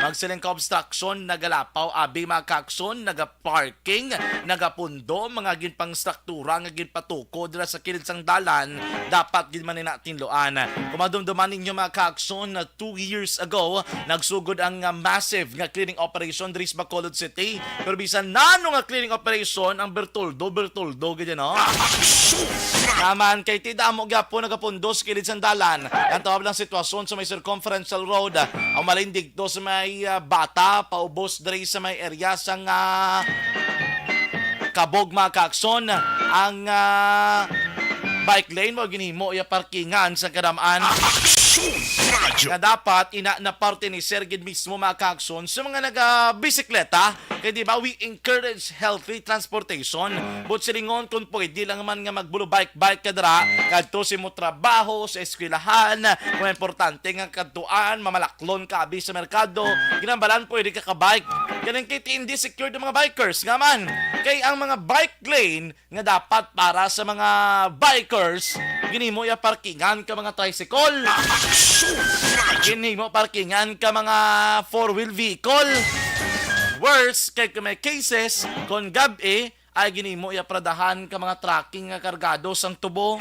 Magsiling ka obstruction, nagalapaw, abi mga kaakson, nagaparking, nagapundo, mga ginpang struktura, nga ginpatuko, dila sa kilid sang dalan, dapat gin man natin loan. Kumadumduman ninyo mga kaakson na 2 years ago, nagsugod ang massive nga cleaning operation diri sa Bacolod City. Pero bisan nano nga cleaning operation ang Bertoldo, ganyan no? Naman kay tida mo gapo nagapundos kilid sang dalan. Ang tawag lang sitwasyon sa may circumferential road. Ang malindig do sa may bata paubos diri sa may area sang kabog mga kaakson. Ang bike lane mo ginhimo ya parkingan sa kadamaan. Na dapat ina na parte ni Sergin mismo mga kaakson sa mga naga-bisikleta. Kaya di ba we encourage healthy transportation. But silingon kung pwede lang man nga magbulo bike kadra kadto si mo trabaho sa eskwelahan. Kung importante nga kadtuan mamalaklon ka abi sa merkado. Ginambalan pwede ka ka-bike. Ganun kay hindi secured ang mga bikers nga man. Kay ang mga bike lane nga dapat para sa mga bikers ginimo ya parkingan ka mga tricycle. Ginimo parkingan ka mga 4-wheel vehicle. Worse, kay may cases, kung gabi, ay ginimo iapradahan ka mga tracking nga kargado sang tubo.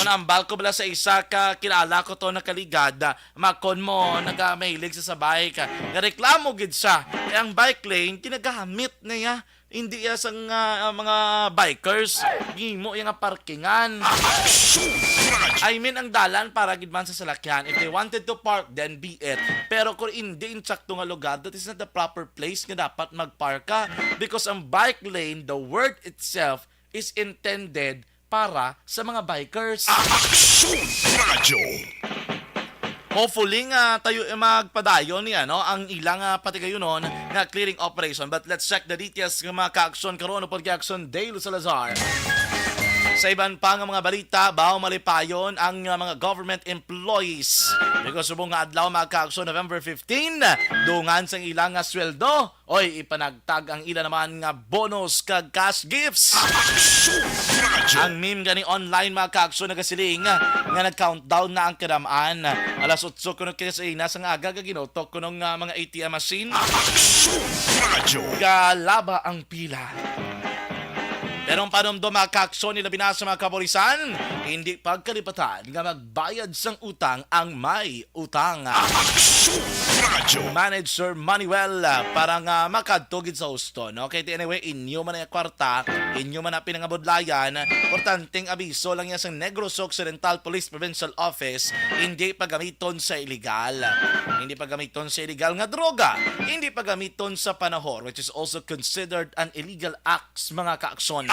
Manambal ko bala sa isa ka kilala ko to nakaligad, makon mo, nagamahilig sa sabay ka. Nareklamo gid siya, kaya ang bike lane, kinagamit na ya. Hindi ya sang mga bikers, gimo yung parkingan. I mean, ang dalan para gidman sa salakyan. If they wanted to park, then be it. Pero kung hindi in sakto nga lugar, that is not the proper place nga dapat magpark ka. Because ang bike lane, the word itself, is intended para sa mga bikers. Hopefully nga tayo magpadayon niya no ang ilang patigayunon nga clearing operation. But let's check the details ng mga ka-aksyon karon upod ka-aksyon Dale Salazar. Sa iban pa nga mga balita, bahaw malipayon ang mga government employees. Because subong nga adlaw mga ka-aksyon November 15, dungan sang ilang nga sweldo. Oy, ipanagtag ang ilan naman nga bonus kag cash gifts. Ang meme gani online mga ka-aksyon nagasiling nga nag-countdown na ang kadamaan. Alas 8 kuno kini sa ina sang aga ginotok kuno nga mga ATM machine. Galaba ang pila. Pero ang panomdom mga kaakson nila binasa mga kapolisan, hindi pagkalipatan nga magbayad sang utang ang may utang. Manager Manuel parang makadtugid sa Houston. Okay, anyway, inyo man ang kwarta, inyo man ang pinangabudlayan. Importanteng abiso lang yan sa Negros Occidental Police Provincial Office, hindi pagamiton sa illegal. Hindi pagamiton sa illegal nga droga. Hindi pagamiton sa panahor, which is also considered an illegal acts mga kaakson.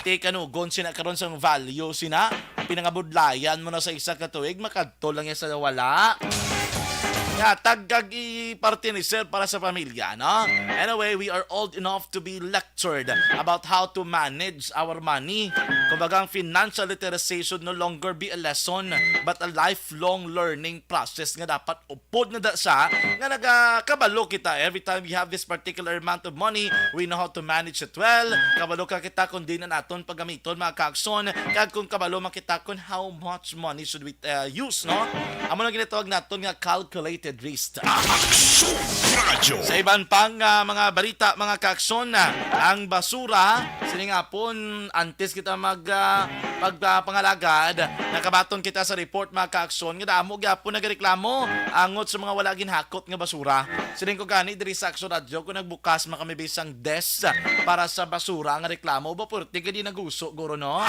Ite kanugon sina karon sang value sina pinangabudlayan mo na sa isa ka tuig makadto lang yan sa wala. Nga taggag i-parte ni sir para sa pamilya, no? Anyway, we are old enough to be lectured about how to manage our money. Kumbaga, ang financial literacy should no longer be a lesson but a lifelong learning process nga dapat upod na siya nga nagakabalo kita. Every time we have this particular amount of money, we know how to manage it well. Kabalo ka kita kung di na naton paggamiton mga kaakson. Kag kung kabalo makita kung how much money should we use, no? Amo na ginatawag naton nga calculated risk. Sa iban pang mga balita mga kaakson, ang basura siningapon antes kita pagpangalagad nakabaton kita sa report mga kaakson nga damo gyapon nagreklamo angot sa mga wala ginhakot nga basura. Sining ko gani diri sa Aksyon Radio ko nagbukas makami bisang desk para sa basura nga reklamo ba purti kadi naguso guro no.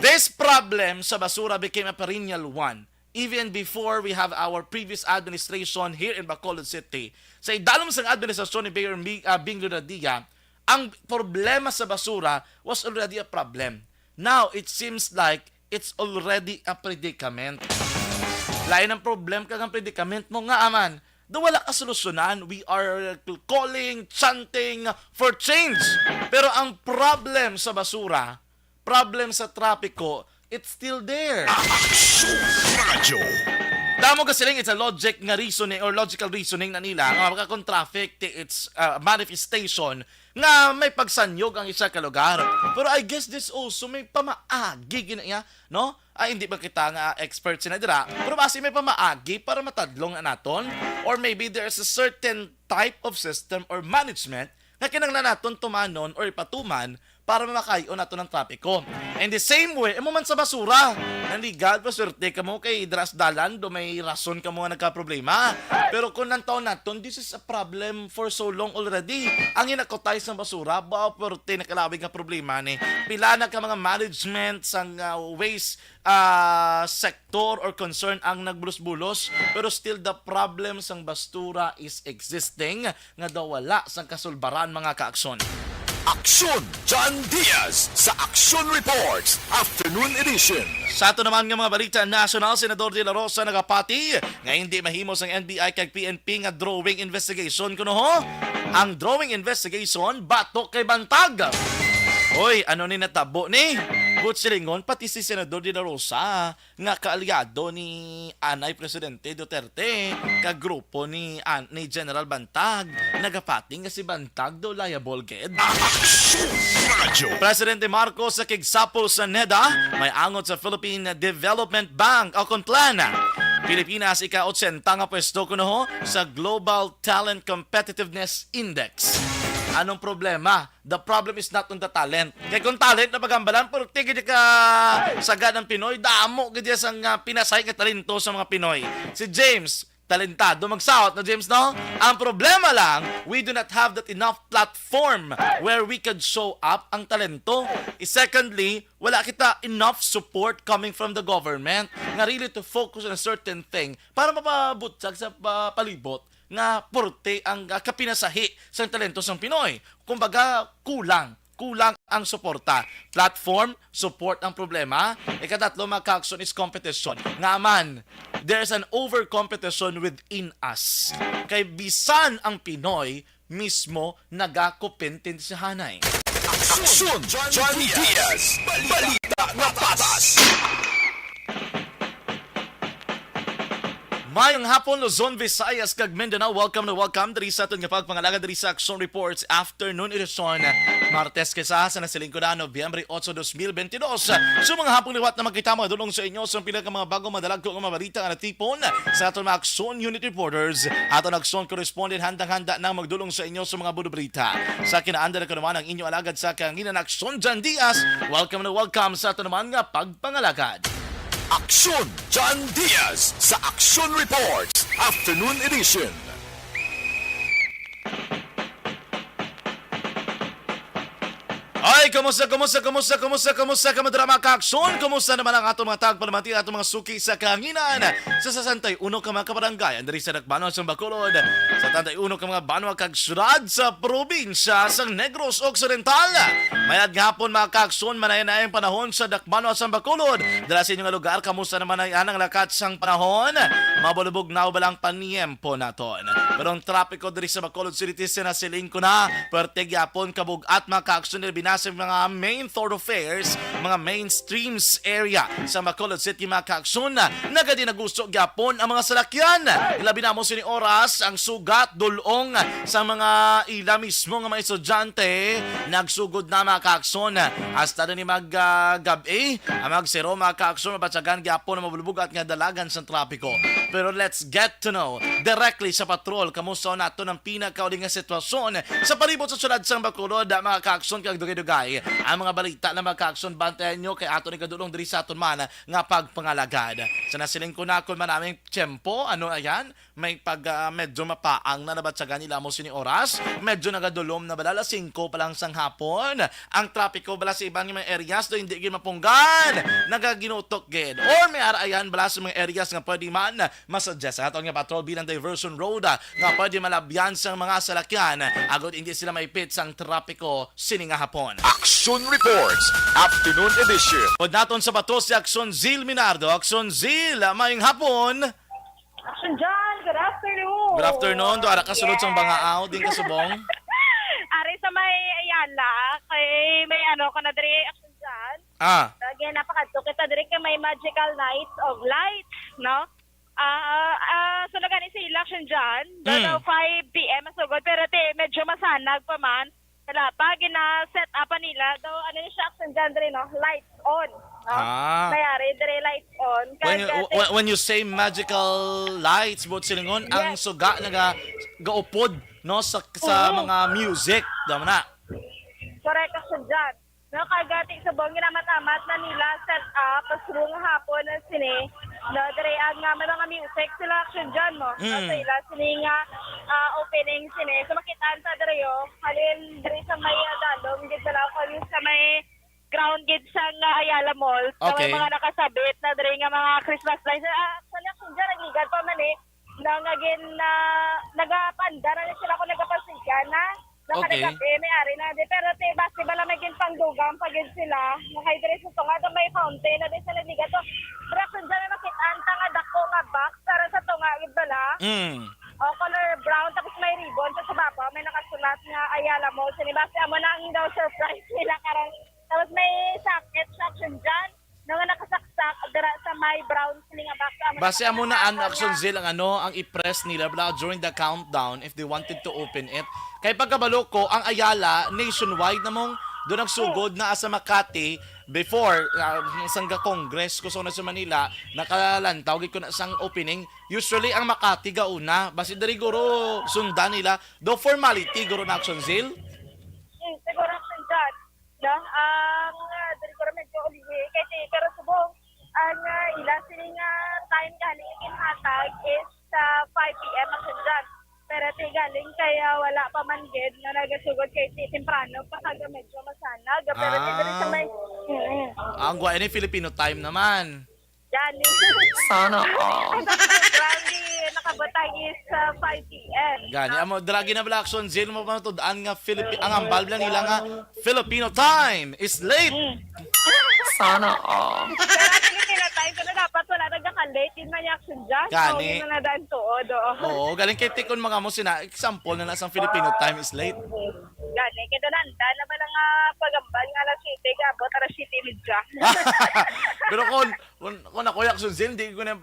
This problem sa basura became a perennial one. Even before we have our previous administration here in Bacolod City. Sa idalom sang administrasyon ni Mayor Bing Lunadia, ang problema sa basura was already a problem. Now, it seems like it's already a predicament. Lain ang problem kag ang predicament mo nga aman. Do wala ka solusyonan, we are calling, chanting for change. Pero ang problem sa basura, problem sa trapiko, it's still there. Damo ka siling it's a logic nga reasoning or logical reasoning na nila nga kung traffic its manifestation nga may pagsanyog ang isa ka lugar. Pero I guess this also may pamaagi ginaya, no? Ay hindi ba kita nga experts na dira, pero basi may pamaagi para matadlong naton, or maybe there's a certain type of system or management nga kinahanglan naton tumanon or ipatuman para makayon nato ng trapiko. And the same way, mo man sa basura. Nanligad, paswerte ka mo kay Dras Dalan, do may rason ka mo nga nagka-problema. Pero kung nantaon naton, this is a problem for so long already. Ang inakotay sa basura, ba pwerte nakalawig nga problema ni. Pila na ka mga management sang waste sector or concern ang nagbulus-bulos, pero still the problem sang basura is existing nga daw wala sang kasulbaran mga kaakson. Aksyon John Diaz sa Aksyon Reports Afternoon Edition. Sa ato naman nga mga balita, National Senador De La Rosa nagapati nga hindi mahimos ang NBI kag PNP nga drawing investigation kuno ho. Ang drawing investigation batok kay bantag. Hoy, ano ni natabo ni? But silingon, pati si Senador De La Rosa nga kaalyado ni Anay Presidente Duterte kag grupo ni General Bantag nagapati nga si Bantag do liable ged. Presidente Marcos sa kigsapo sa NEDA may angot sa Philippine Development Bank o Kontlana. Pilipinas ika-80 nga pwesto kuno ho sa Global Talent Competitiveness Index. Anong problema? The problem is not on the talent. Kaya kung talent na pagambalan, pero tigil ka sagad ng Pinoy, damo gaya sang pinasay ka talento sa mga Pinoy. Si James, talentado magsahot na James, no? Ang problema lang, we do not have that enough platform where we could show up ang talento. Secondly, wala kita enough support coming from the government nga really to focus on a certain thing para mapabutsag sa palibot nga porte ang kapinasahi sa talento sa Pinoy. Kumbaga, kulang ang suporta. Platform, support ang problema. Ikatatlo, mga ka-action is competition. Nga man, there's an over-competition within us. Kay bisan ang Pinoy, mismo nagakupintin sa hanay. Aksyon John Diaz. Balita na patas. Mayong hapon, Luzon, Visayas, kag Mindanao. Welcome na welcome diri sa aton nga pagpangalaga diri sa Action Reports Afternoon Edition. Martes kesa sa nasiling ko na Nobyembre 8, 2022. So mga hapong liwat na magkita mga dulong sa inyo sa pinaka mga bagong madalag ko mga balita nga natipon sa aton mga Action Unit Reporters. Aton Action Correspondent handang-handa na magdulong sa inyo sa mga budubrita. Sa kinaanda na ko naman ang inyong alagad sa kanginan Action John Diaz. Welcome na welcome sa aton naman nga pagpangalagad. Aksyon John Diaz sa Action Reports Afternoon Edition. Ay, kumusta kamadrama ka-aksyon? Kumusta naman ang atong mga tagpalamati at mga suki sa kahanginan? Sa 61 ka mga kabaranggayan dari sa Dakbanwa sa Bacolod, sa 71 ka mga banwa kag syudad sa probinsya sa Negros Occidental. Mayad gahapon mga ka-aksyon, manayan na ang panahon sa Dakbanwa sa Bacolod. Dala sa inyong lugar, kamusta naman ay anang lakat sang panahon? Mabulubog na balang paniempo naton. Pero ang trapiko dari sa Bacolod City sinasiling ko na, pwerte gihapon kabugat mga ka-aksyon sa mga main thoroughfares, mga mainstreams area sa Bacolod City mga ka-aksyon. Nagadi na gusto gyapon ang mga salakyan. Ilabi na mo sini oras ang sugat dulong sa mga ila mismo nga mga estudyante. Nagsugod na mga ka-aksyon. Hasta na ni mag-gabi, magsero mga ka-aksyon, mabatsagan gyapon na mabulubog at nga dalagan sa trapiko. Pero let's get to know directly sa patrol kamusta nato ng pinakauling nga sitwasyon sa palibot sa syudad sa Bacolod mga ka-aksyon kag dugay-dugay. Ang mga balita na mga ka-aksyon bantayan nyo kay ato ni kadulong diri sa aton man nga pagpangalagad. Sa nasiling ko na kung manaming tiyempo, ano ayan, may medyo mapaang na nabatsagan nila mo sini oras, medyo nagadulom na bala, 5 pa lang sang hapon. Ang trapiko bala sa ibang mga areas do hindi gid mapunggan, nagaginutok gid. Or may arayan bala sa mga areas nga pwede man masuggest sa aton nga patrol bilang diversion road nga pwede malabyan sa mga salakyan agad hindi sila maipit sang trapiko sini nga hapon. Action Reports Afternoon Edition. Pod naton sa bato si Action Zil Minardo. Action Zil, mayong hapon. Action John, good afternoon. Good afternoon. Do ara ka sulod sang bangaaw din ka subong. Ari sa may Ayala, kay may ano ka na diri Action John. Ah. Lagi napakadto kita diri kay may magical nights of light, no? So nagani sa election dyan, Mm. 5 p.m. masugod, pero medyo masanag pa man. Wala pa, gina-set up pa nila, daw ano yung action dyan, dre, no? Lights on. No? Ah. Mayari, dre, lights on. When you say magical lights, bot silingon, ang Yes. suga na gaupod no sa Oo. mga music, damo na. Correct action dyan. No, kagati sa buong ginamat-amat na nila set up, pasrong hapon na sini, no, dre, ang mga music sila action dyan, no? Mm. So, sila, sini nga, opening sini. So, makitaan sa dre, halin, dre sa may dalong, gid sila ko sa may ground gid sa Ayala Mall. So, Okay. may mga nakasabit na dre nga mga Christmas lights. Actually, action dyan, nagligad pa man nang agin na nagapanda na sila ko nagapasigan na. Okay. May ari na di pero basi bala may gin pangdugang pagid sila nakahidre sa tunga may fountain na di sa naliga to reaction dyan na makitaan nga dako nga box para sa tunga gid bala color brown tapos may ribbon sa baba may nakasulat nga Ayala Mall sinibasi amo na ang daw surprise nila karang tapos may socket section dyan nga nakasaksak dira sa may brown sini nga box Base amo na ang action zil ang i-press nila bla during the countdown if they wanted to open it. Kay pagkabalo ko, ang Ayala nationwide namong doon nagsugod na sa Makati before sangga Congress ko sa sa Manila nakalantaw gid ko na sang opening. Usually ang Makati gauna basi diri guro sundan nila do formality guro na action zil. siguro action dyan no diri ko medyo ulihi kay pero subong ang ila sini nga time galing inhatag is sa 5 p.m. action dyan. Pero galing kaya wala pa man gid na nagasugod kay temprano pa kaga medyo masanag pero diri sa may Ang gwa ni Filipino time naman. Gani. Sana all. Grabe nakabutang is 5 p.m. Gani amo dragi na bala action zil mo pa tudaan nga ang ambal lang nila nga Filipino time is late. Sana all. Pero Filipino time ko na dapat wala nagka-late din man yung action dyan. Gani. So, na daan tuod. Oo, galing kay Tikon mga mo sina example na nasang Filipino time is late. Gani, kaya nanda na ba lang pagambal nga alas 7, gabot alas 7 medya. Pero kung ako yak sunzin, hindi ko na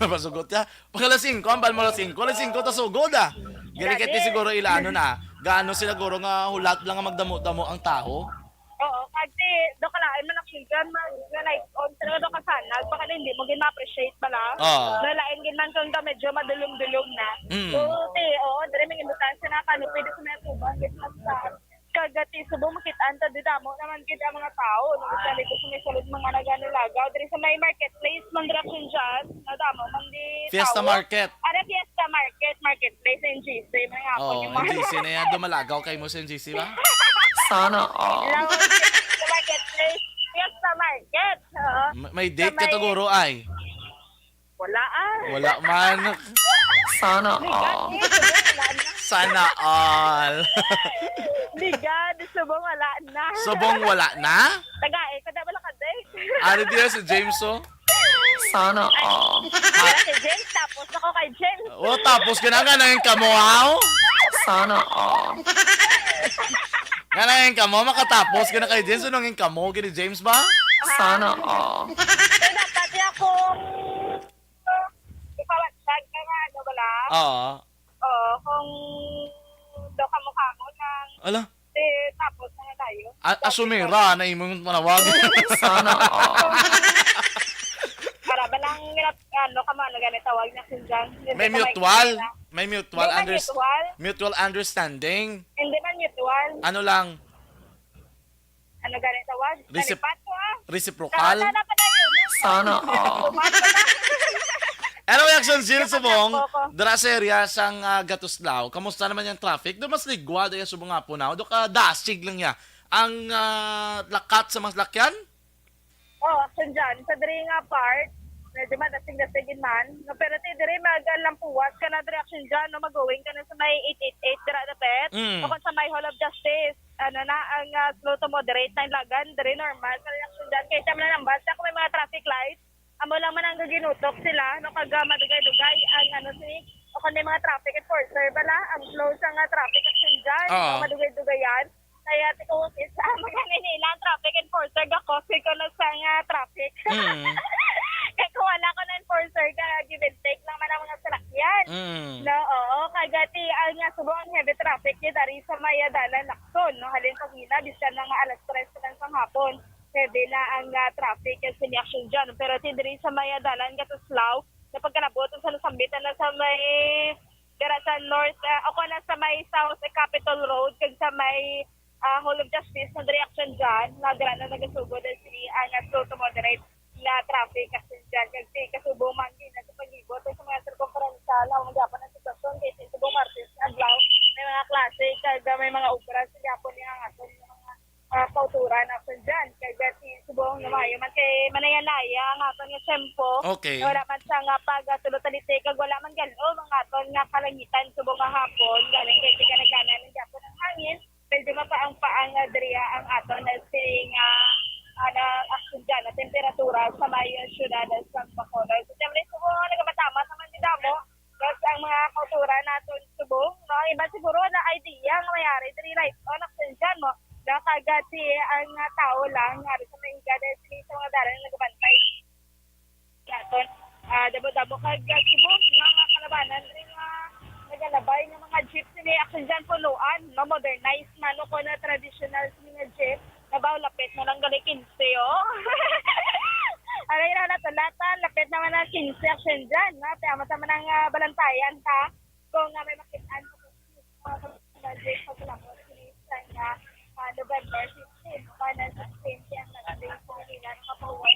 pasugot ya. Pag alas 5, ang bal mo alas 5, alas 5 ta sugod ah. Galing kay siguro ilano na. Gaano sila guro nga hulat lang nga magdamo-damo ang tao. Oo, kasi do kalain man action dyan, like on talaga do kasanag, baka hindi mo gin ma-appreciate pala. Oo. Nalain gin man kung medyo madulong-dulong na. Mm. So, dire may imbutahan sa nakano, pwede sa may tubang, git sa kagati subong makitaan ta damo naman gid ang mga tao no sa ko sa may sulod mga naganulagaw diri sa may marketplace man direction dyan nadamo man di Fiesta tao. Market. Ara fiesta marketplace in GC mga hapon Oh, yung mga NGC na yan. Dumalagaw kay mo sa NGC ba? Sana all. Lang sa marketplace fiesta market May date ka to guro ay. wala Wala man. Sana all. Wala na. Sana all. Ligad, subong wala na. Subong wala na? Tagae, kada wala ka day. Ano diya si James oh? Sana all. Kaya si James, tapos ako kay James. Oh, tapos ka na yung kamo, how? Sana all. Nga yung kamo, makatapos ka na kay James. Ano yung kamo, kini James ba? Sana all. So, dapat akong ipawagdag ka nga, ano wala? Oo. Oo, kung do ka mukha mo ng Ala, tapos na nga tayo. asumira na imong manawag. Sana all. Para ba lang, ano ka man, ganit tawag na sinjang. May mutual. May mutual, Hindi man mutual. mutual understanding. Hindi man mutual. Ano lang, Ano ganit tawag? Recip- Kalipat ko reciprocal. Sana pa tayo. Sana all. Pumasok na. Ano reaction zero subong? Ako. Dara sa area sang Gatuslaw. Kamusta naman yung traffic? Do mas ligwa daya subong nga po na. Do ka dasig lang niya. Ang lakat sa mga lakyan? Oh, action dyan. Sa diri nga part, medyo madasig-dasigin man. No, pero diri mag-lampuwas ka na direction dyan. No, mag-going ka na sa may 888 dira na pet. Mm. O kung sa may Hall of Justice, ano na, ang slow to moderate na lagan. Diri normal sa direction dyan. Kaya siya na nang basta kung may mga traffic lights. Amo lang man ang ginutok sila. No, kaga madugay-dugay ang ano o kung may mga traffic enforcer bala, ang slow sa nga traffic action dyan. Oo. No, madugay-dugayan. Kaya kung isa maganin nila ang traffic enforcer, gakose ko na sa nga traffic. Mm. Kaya kung wala ko na enforcer ka, give and take lang Na oo, kagati ang nga subong heavy traffic ni dari sa Maya Dalan Lacson, no halin pagina bisan na nga alas 3 lang sa hapon. Heavy na ang traffic at siniaksyon dyan. Pero diri sa Maya Dalan Gatuslaw, na pagkalabot sa nasambitan na sa may dira sa north ako na sa may south Capitol Road kag sa may Hall of Justice na reaction dyan, na dira na nagasugod si ang slow to moderate na traffic kasi dyan kasi kasubo man din na sa paglibot sa mga circumferential ang magapan ng sitwasyon kasi subo Martes adlaw may mga klase kag may mga obra sa Japon niya ang aton mga kautura na sa dyan kag si subong na mayo man kay manayanaya ang aton nga tempo Okay. wala man sa nga pagtulot-talite kag wala man galo mga aton nga kalangitan subong nga hapon galing kay kanaganan ng Japon ang hangin pwede mapaang diriya ang aton na sing action dyan na temperatura sa mayo syudad sa Bacolod. So, siyempre, subo nagamatama naman din damo kasi ang mga kultura natin subo. No? Iba siguro na idea nga mayari diri right on action dyan mo. Na kagad si ang tao lang nga sa mga higada sa mga dalan nagabantay. Yaton, dabo-dabo kagad subo mga kalabanan rin nagalabay ng mga jeep sila action dyan punuan. No? Modernized man ko na traditional mga jeep. Nabaw, lapit na lang gali 15, oh. Alay na natulatan, lapit naman na 15 action dyan. Tama-tama ng balantayan, ha? Kung may makitaan ko sa budget pagkalapot, sinisa nga November 15, para sa 20 ang naging sa nila ng kapahuwan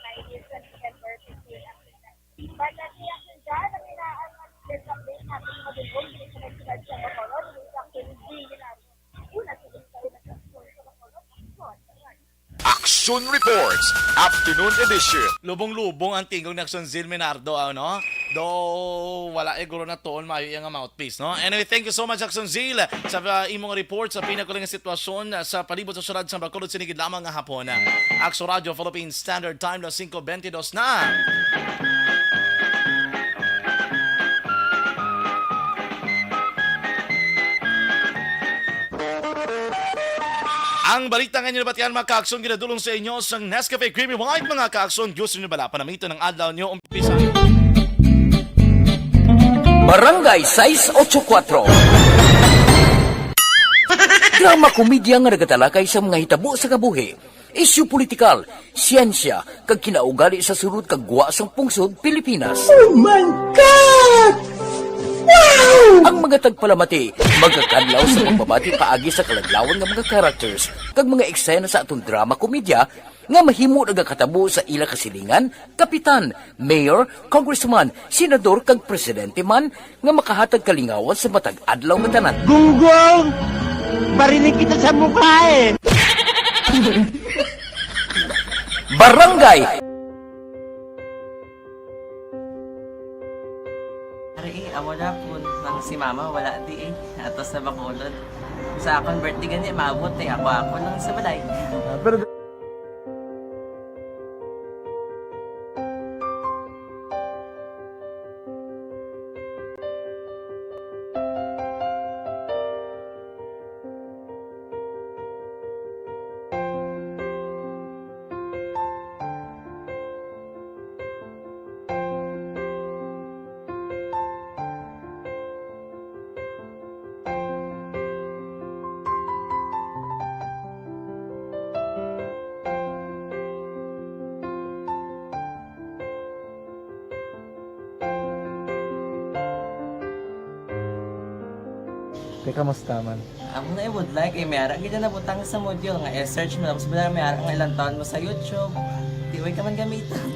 na sa November 15 action dyan. Basta siya action dyan, ang inaan natin sa update natin mga dugong, hindi sa nagsigad siya Bacolod, hindi sa action hindi ginagawa. Una sa Action Reports, Afternoon Edition. Lubong-lubong ang tingog ni Action Zil Menardo, no? Do wala guro na toon mayo yung mouthpiece, no? Anyway, thank you so much Action Zil sa imong report sa pinakuling sitwasyon sa palibot sa syudad sa Bacolod sinigid lamang nga hapon. Action Radio Philippine Standard Time na 5:22 na. Ang balita ngayon nabatian mga ka-aksyon ginadulong sa inyo sa Nescafe Creamy White mga ka-aksyon. Gusto nyo bala panamito ng adlaw nyo umpisa. Barangay 684 Drama komedya nga nagatalakay sa mga hitabo sa kabuhi, isyu politikal, siyensya, kag kinaugali sa surut kag guwa sang pungsod Pilipinas. Oh my God! Wow! Ang mga tagpalamati, magkakadlaw sa pagbabati paagi sa kalaglawan ng mga characters kag mga eksena sa atong drama komedya nga mahimo nagakatabo sa ila kasilingan, kapitan, mayor, congressman, senador kag presidente man nga makahatag kalingawan sa matag adlaw nga tanan. Gunggong! Barinig kita sa mukha eh! Barangay Ari, amo na po nang si mama wala di atos sa Bacolod. Sa akong birthday gani maabot ako lang sa balay. Kamusta man? Amo na would like mayara gid na butang sa module nga search mo tapos bala mayara nga ilang taon mo sa YouTube. Di way ka man gamitan.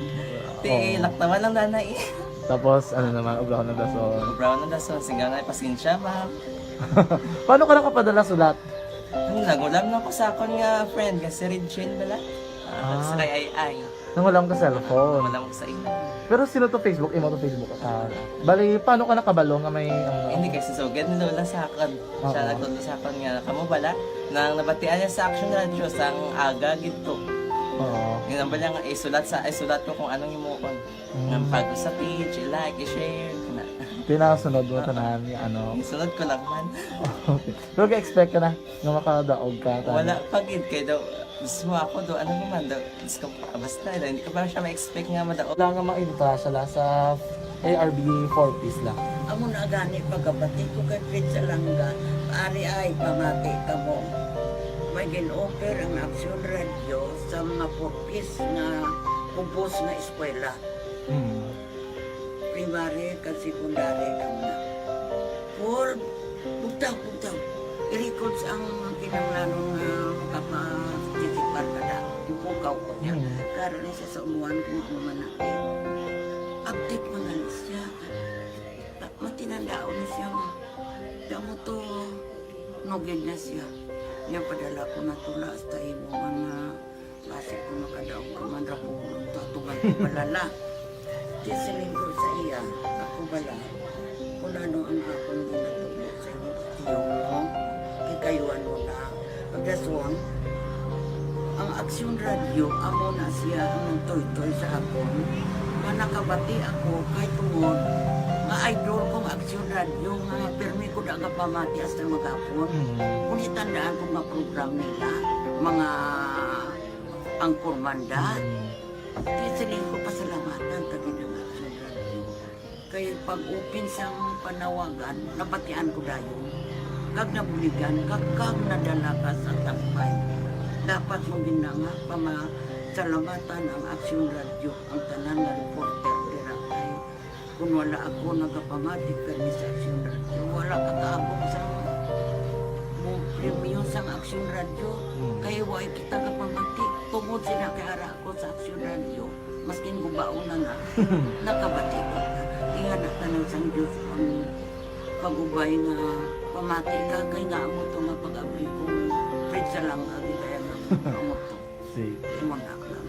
Di laktawan lang nanay. Tapos, ano naman, ubra ko ng daso. Brown na daso singa nga pasensya ma'am. Paano ka nakapadala sulat? Nagulam na ko sa akon nga friend nga si Regine bala. Sa kay ay. Nang wala ka cellphone. Wala mo sa ina. Pero sino to Facebook? Imo to Facebook. Bali, paano ka nakabalo nga may... Hindi kasi sugad ni Lola sa akin. Siya nagtulo sa akin nga, kamo bala, nang nabatian niya sa Action Radio sang aga gito. Oo. Yung nang bala nga, isulat ko kung anong imukon. Nang pag sa page, i-like, i-share, kana. Pinasunod mo tanan ni ano. Isunod ko lang man. Okay. Pero ka-expect ka na nga makadaog ka. Wala pagid kay daw. Gusto mo ako do, ano naman daw. Gusto ko, basta daw, hindi ko pa siya ma-expect nga madaog. Wala nga maibita sila sa ARB 4-piece lang. amo na gani pagkabati ko kay Fred sa langga, ari ay pamati ka mo. May gin-offer ang Action Radio sa mga purpose na kumpos na eskwela. Primary kag secondary kam na. For bugtaw. I-record sa ang kinanglanong makapasitikbar ka na. Yung pukaw ko niya. Karoon siya sa umuan kung ano man natin. Update mo na siya. Matinandao na siya. Damo to, nugid na siya. Niya padala ko na tula hasta imo mga base ko makadaog ka man ra po tatugan ko balala. Di siling ko sa iya, ako bala. Kung ano ang akong ginatulo sa iyo, tiyo mo, kikayuan mo na. Pagdaswang, ang Action Radio, amo na siya ang toy-toy sa akon. Manakabati ako kay tungod nga idol kong Action Radio nga permi ko daga pamati hasta magapon. Kung itandaan ko nga program nila, mga angkormanda, kisiling ko pasalamatan tagin ng Action Radio. Kaya pag-upin sang panawagan, nabatian ko dayon. Kag nabuligan, kag nadala ka sa takpay. Dapat mong ginanga pamasalamatan ang Action Radio, ang tanan nga reporter dirakay. Kung wala ako nagapamatik kami sa Action Radio, wala kakaabong sa premium sa Action Radio. Kaya wala kita kapamatik. Tungod sila kay ara ako sa Action Radio. Maskin gubaon na nga, nakabati ko na. Inga na tanong sa Diyos ang pagubay nga pamati ka. Kaya nga mo ito nga pag-abay kong Fred sa lang agi kaya nga mo ito. Imo na ka lang.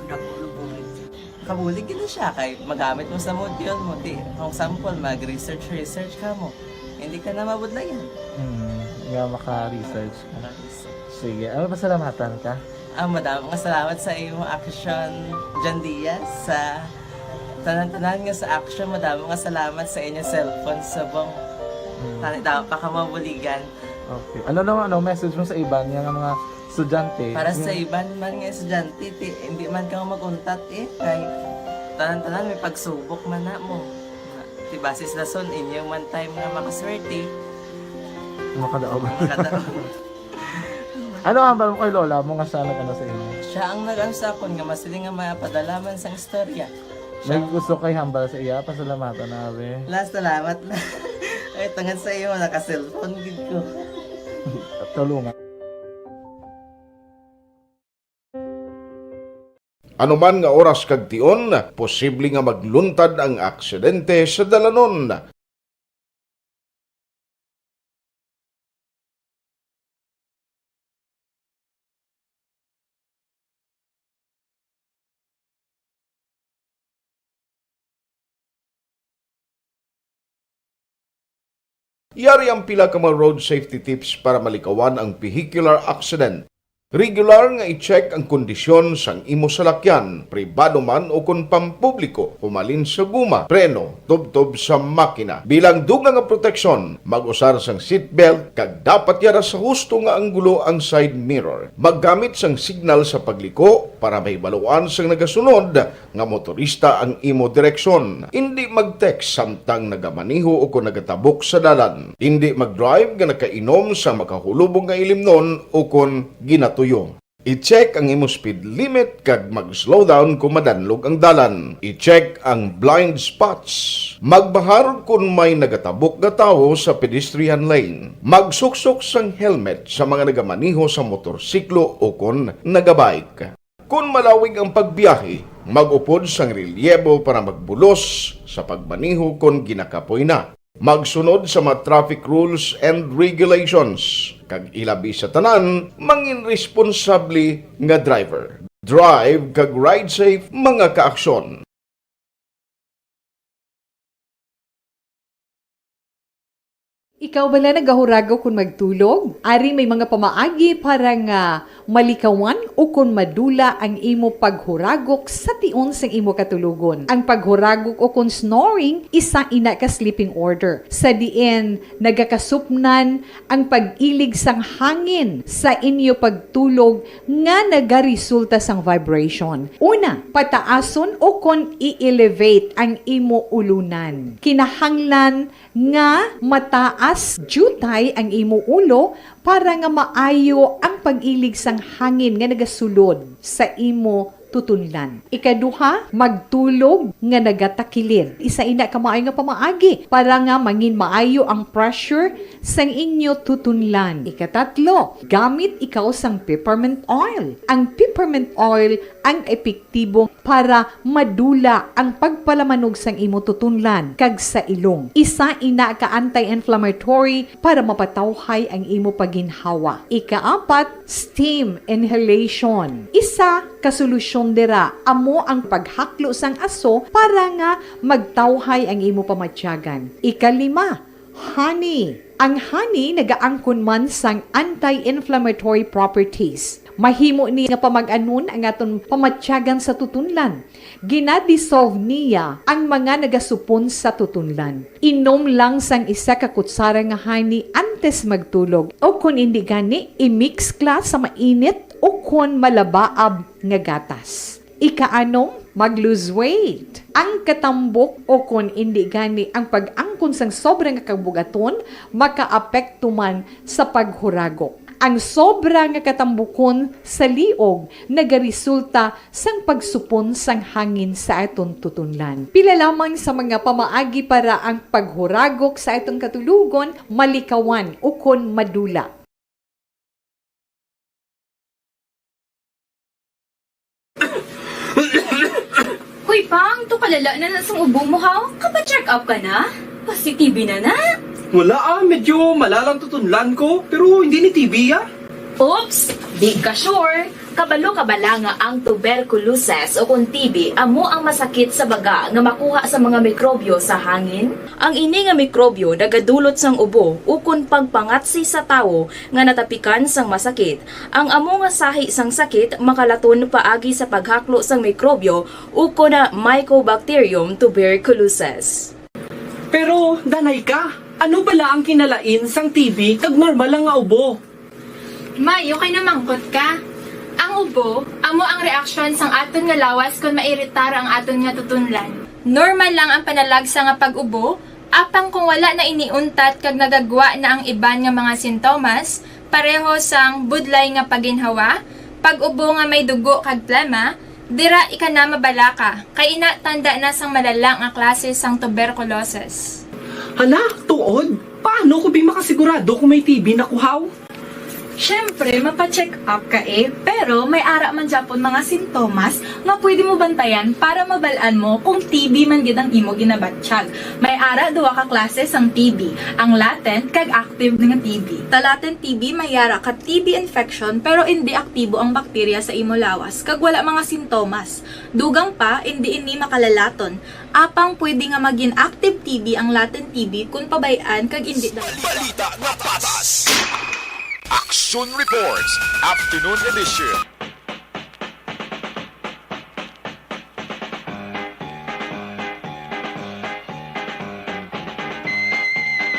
Dako na bulig siya. Kabulig gina siya kay magamit mo sa module mo. Di, kung sample, mag-research ka mo. Hindi ka na mabudlayan. Nga maka-research ka. Sige, ano pasalamatan ka? Madaming salamat sa iyong action, John Diaz, sa tanan-tanan nga sa action. Madaming salamat sa inyong cellphone sa bong dapat pa ka mabuligan. Okay. Ano naman, message mo sa iba nga mga estudyante? Para sa iban man nga estudyante, hindi man ka maguntat kay tanan-tanan may pagsubok man na mo. Ti basis lason inyong man time nga makaswerte. Makadaog. Ano ang mo kay Lola mo nga sana ka na sa inyo? Siya ang nag-ansakon nga masiling nga mapadalaman sang istorya. May gusto kay hambal sa iya, pasalamatan na be. Last salamat na. Ay, tangan sa iyo, naka-cellphone gid ko. Tulungan. Anuman nga oras kag tion, posible nga magluntad ang aksidente sa dalanon. Yari ang pila ka mga road safety tips para malikawan ang vehicular accident. Regular nga i-check ang kondisyon sang imo salakyan, pribado man o kung pampubliko, pumalin sa guma, preno, tubtob sa makina. Bilang dugang nga proteksyon, mag-usar sang seatbelt, kag dapat yara sa husto nga anggulo ang side mirror. Maggamit sang signal sa pagliko para may baluan sang nagasunod nga motorista ang imo direksyon. Hindi mag-text samtang nagamaniho o kung nagatabok sa dalan. Hindi mag-drive nga nakainom sa makahulubong nga ilimnon o kung ginatuyo. I-check ang imo speed limit kag mag-slow down kung madanlog ang dalan. I-check ang blind spots. Magbahar kung may nagatabok nga tawo sa pedestrian lane. Magsuksok sang helmet sa mga nagamaniho sa motorsiklo o kung nagabike. Kung malawig ang pagbiyahe, mag-upod sang relyebo para magbulos sa pagmaniho kung ginakapoy na. Magsunod sa mga traffic rules and regulations. Kag ilabi sa tanan, mangin responsable nga driver. Drive kag ride safe mga kaaksyon. Ikaw bala nagahurago kung magtulog? Ari may mga pamaagi para nga malikawan o kung madula ang imo paghuragok sa tion sang imo katulugon. Ang paghuragok o kung snoring, isa ina ka sleeping order. Sa diin, nagakasupnan ang pag-ilig sang hangin sa inyo pagtulog nga nagaresulta sang vibration. Una, pataason o kung i-elevate ang imo ulunan. Kinahanglan nga mataas jutay ang imo ulo para nga maayo ang pag-ilig sang hangin nga nagasulod sa imo tutunlan. Ikaduha, magtulog nga nagatakilid. Isa ina ka maayo nga pamaagi para nga mangin maayo ang pressure sang inyo tutunlan. Ikatatlo, gamit ikaw sang peppermint oil. Ang peppermint oil ang epektibo para madula ang pagpalamanog sang imo tutunlan kag sa ilong. Isa ina ka anti-inflammatory para mapatawhay ang imo paginhawa. Ikaapat, steam inhalation. Isa ka solusyon dira amo ang paghaklo sang aso para nga magtawhay ang imo pamatyagan. Ikalima, honey. Ang honey nagaangkon man sang anti-inflammatory properties. Mahimo ni nga pamag-anon ang aton pamatyagan sa tutunlan. Ginadissolve niya ang mga nagasupon sa tutunlan. Inom lang sang isa ka kutsara nga honey antes magtulog. O kung hindi gani, i-mix class sa mainit o kung malabaab nga gatas. Ikaanom, mag-lose weight. Ang katambok o kung hindi gani ang pag-angkon sang sobrang kabugaton, makaapekto man sa paghuragok. Ang sobra nga katambukon sa liog nagaresulta sang pagsupon sang hangin sa aton tutunlan. Pila lamang sa mga pamaagi para ang paghuragok sa atong katulugon malikawan o kon madula. Hoy pang, to kalala na sa ubo mo ha? Kapa-check up ka na? Positive na na? Wala medyo malalang tutunlan ko, pero hindi ni TB Oops! Di ka sure. Kabalo kabala nga ang tuberculosis o kung TB amo ang masakit sa baga nga makuha sa mga mikrobyo sa hangin. Ang ini nga mikrobyo nagadulot sang ubo o kung pagpangatsi sa tawo nga natapikan sang masakit. Ang amo nga sahi sang sakit makalaton paagi sa paghaklo sang mikrobyo o kung na Mycobacterium tuberculosis. Pero, danay ka, ano bala ang kinalain sang TB kag normal lang nga ubo? May, okay na mangkot ka. Ang ubo, amo ang reaksyon sang aton nga lawas kung mairitar ang aton nga tutunlan. Normal lang ang panalagsa nga pag-ubo, apang kung wala na iniuntat kag nagagwa na ang iban nga mga sintomas, pareho sang budlay nga paginhawa, pag-ubo nga may dugo kag plema, dira ika na mabala ka, kay ina tanda na sang malalang nga klase sang tuberculosis. Hala, tuod? Paano ko makasigurado kung may TB na kuhaw? Siyempre, mapacheck up ka pero may ara man Japon mga sintomas nga pwede mo bantayan para mabalaan mo kung TB man gid ang imo ginabatsyag. May ara duwa ka klase sang TB, ang latent kag active nga TB. Ta latent TB may ara ka TB infection pero hindi aktibo ang bakterya sa imo lawas kag wala mga sintomas. Dugang pa hindi makalalaton. Apang pwede nga maging active TB ang latent TB kung pabayaan kag hindi Balita nga patas. Action Reports, Afternoon Edition.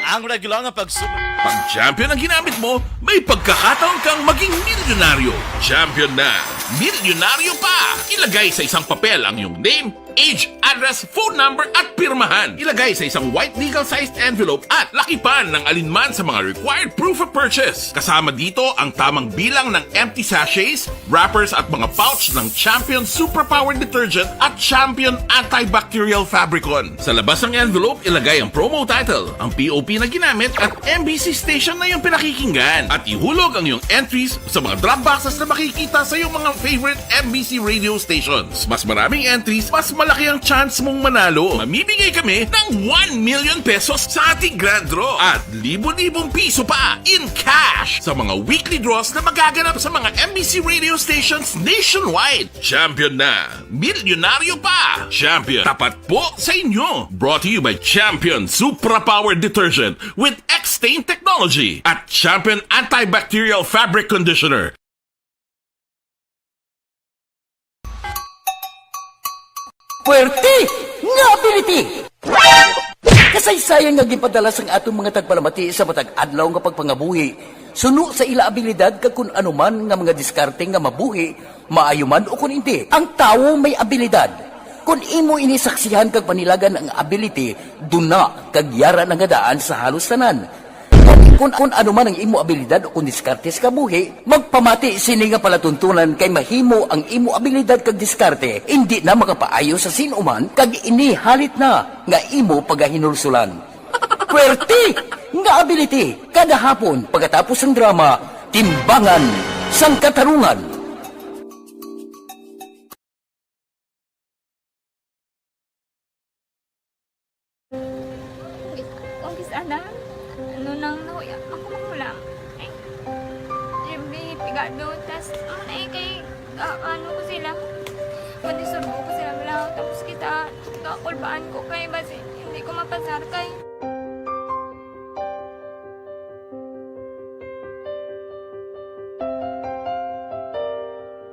Ang regular nga pagsulat. Pag champion ang ginamit mo, may pagkakataon kang maging milyonaryo. Champion na, milyonaryo pa! Ilagay sa isang papel ang iyong name, age, address, phone number at pirmahan. Ilagay sa isang white legal-sized envelope at lakipan ng alinman sa mga required proof of purchase. Kasama dito ang tamang bilang ng empty sachets, wrappers at mga pouch ng Champion Superpower Detergent at Champion Antibacterial Fabricon. Sa labas ng envelope, ilagay ang promo title, ang POP na ginamit at MBC station na yung pinakikinggan. At ihulog ang iyong entries sa mga drop boxes na makikita sa iyong mga favorite MBC radio stations. Mas maraming entries, mas malaki ang chance mong manalo. Mamimigay kami ng 1 million pesos sa ating grand draw at libo-libong piso pa in cash sa mga weekly draws na magaganap sa mga MBC radio stations nationwide. Champion na, milyonaryo pa. Champion, tapat po sa inyo. Brought to you by Champion Supra Power Detergent with extra Stain Technology at Champion Antibacterial Fabric Conditioner. Puwerte nga ability! Kasaysayan nga gipadala sang atong mga tagpalamati sa matag adlaw nga pagpangabuhi. Suno sa ila abilidad kag kun anuman nga mga diskarte nga mabuhi, maayo man o kun hindi. Ang tawo may abilidad. Kung imo inisaksihan kag panilagan ang ability, duna kag yara nga daan sa halos tanan. Kung anuman ang imo abilidad o kung diskarte sa kabuhi, magpamati sini nga palatuntunan kay mahimo ang imo abilidad kag diskarte, hindi na makapaayo sa sinuman kag inihalit na nga imo pagahinulsulan. Puwerte nga ability kada hapon pagkatapos ng drama, Timbangan sang Katarungan. Kongkis ana, ano nang nahuya ako makulang. Eh, siyempre, pigado, tas kay, ano ko sila, manisurbo ko sila lang, tapos kita, kakulbaan ko kay, basi, hindi ko mapasar kay.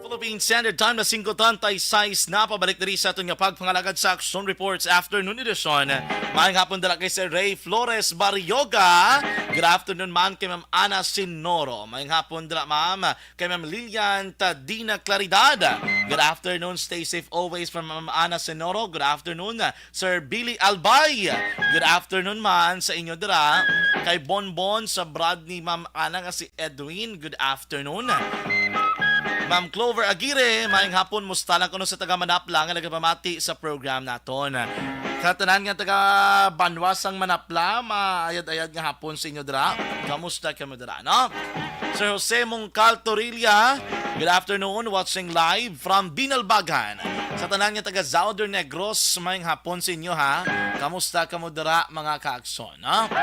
Philippine Standard Time na 5:36 na pabalik na rin sa ating pagpangalagad sa Action Reports Afternoon Edition. Maayong hapon dala kay Sir Ray Flores Barrioga. Good afternoon ma'am kay Ma'am Ana Sinoro. Maayong hapon dala ma'am kay Ma'am Lilian Tadina Claridad. Good afternoon, stay safe always from Ma'am Ana Sinoro. Good afternoon Sir Billy Albay. Good afternoon man sa inyo dala kay Bonbon sa brad ni Ma'am Ana nga si Edwin. Good afternoon. Ma'am Clover Aguirre, maayong hapon, musta lang kuno sa taga Manapla nga nagpamati sa program naton. Sa tanan nga taga Banwasang Manapla, maayad-ayad nga hapon sa inyo dira. Kamusta kamo dira, no? Sir Jose Mongcal Torilla, good afternoon, watching live from Binalbagan. Sa tanan nga taga Zauder Negros, maayong hapon sa inyo ha. Kamusta kamo dira mga kaakson, no?